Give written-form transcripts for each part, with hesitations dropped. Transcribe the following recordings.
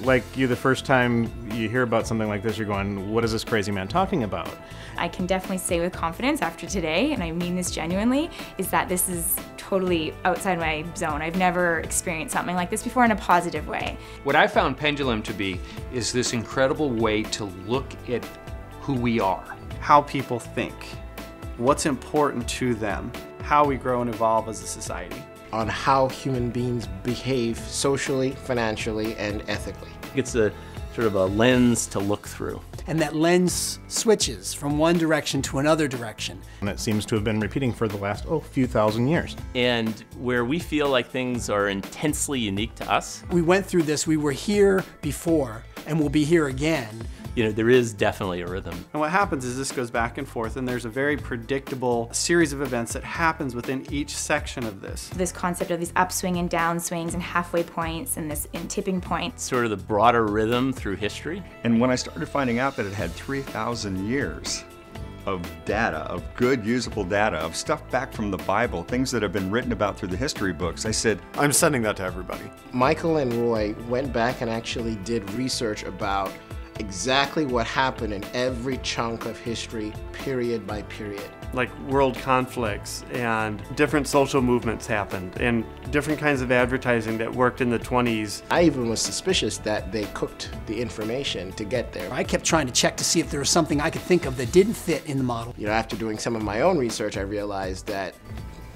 Like you, the first time you hear about something like this, you're going, what is this crazy man talking about? I can definitely say with confidence after today, and I mean this genuinely, is that this is totally outside my zone. I've never experienced something like this before in a positive way. What I found Pendulum to be is this incredible way to look at who we are. How people think, what's important to them, how we grow and evolve as a society. On how human beings behave socially, financially, and ethically. It's a sort of a lens to look through. And that lens switches from one direction to another direction. And it seems to have been repeating for the last, few thousand years. And where we feel like things are intensely unique to us. We went through this, we were here before, and we'll be here again. You know, there is definitely a rhythm. And what happens is this goes back and forth, and there's a very predictable series of events that happens within each section of this. This concept of these upswing and downswings and halfway points and this tipping point. Sort of the broader rhythm through history. And when I started finding out that it had 3,000 years of data, of good usable data, of stuff back from the Bible, things that have been written about through the history books, I said, I'm sending that to everybody. Michael and Roy went back and actually did research about exactly what happened in every chunk of history, period by period. Like world conflicts and different social movements happened and different kinds of advertising that worked in the 20s. I even was suspicious that they cooked the information to get there. I kept trying to check to see if there was something I could think of that didn't fit in the model. You know, after doing some of my own research, I realized that,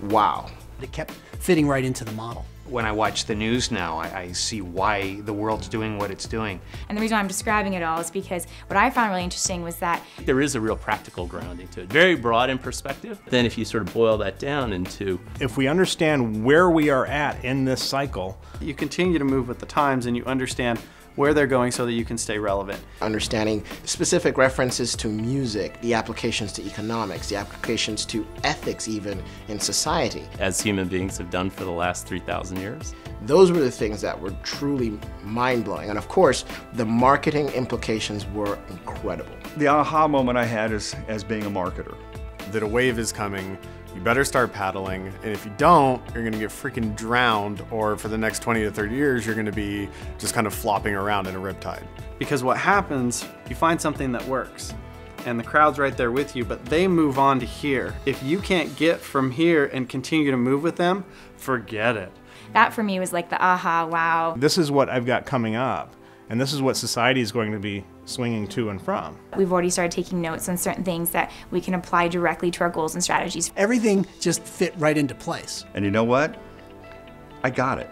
wow. It kept fitting right into the model. When I watch the news now, I see why the world's doing what it's doing. And the reason why I'm describing it all is because what I found really interesting was that there is a real practical grounding to it. Very broad in perspective. Then if you sort of boil that down into... If we understand where we are at in this cycle, you continue to move with the times and you understand where they're going so that you can stay relevant. Understanding specific references to music, the applications to economics, the applications to ethics even in society. As human beings have done for the last 3,000 years. Those were the things that were truly mind-blowing. And of course, the marketing implications were incredible. The aha moment I had is as being a marketer. That a wave is coming, you better start paddling, and if you don't, you're gonna get freaking drowned, or for the next 20 to 30 years, you're gonna be just kind of flopping around in a riptide. Because what happens, you find something that works, and the crowd's right there with you, but they move on to here. If you can't get from here and continue to move with them, forget it. that for me was like the aha, wow. this is what I've got coming up. And this is what society is going to be swinging to and from. We've already started taking notes on certain things that we can apply directly to our goals and strategies. Everything just fit right into place. And you know what? I got it.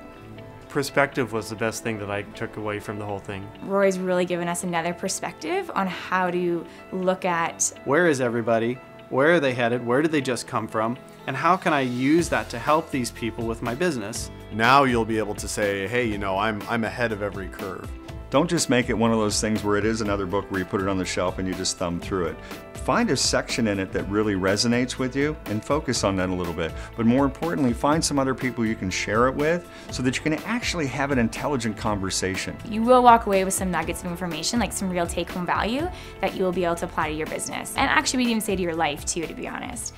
Perspective was the best thing that I took away from the whole thing. Roy's really given us another perspective on how to look at where is everybody, where are they headed, where did they just come from, and how can I use that to help these people with my business? Now you'll be able to say, hey, you know, I'm ahead of every curve. Don't just make it one of those things where it is another book where you put it on the shelf and you just thumb through it. Find a section in it that really resonates with you and focus on that a little bit. But more importantly, find some other people you can share it with so that you can actually have an intelligent conversation. You will walk away with some nuggets of information, like some real take-home value that you will be able to apply to your business. And actually, we'd even say to your life too, to be honest.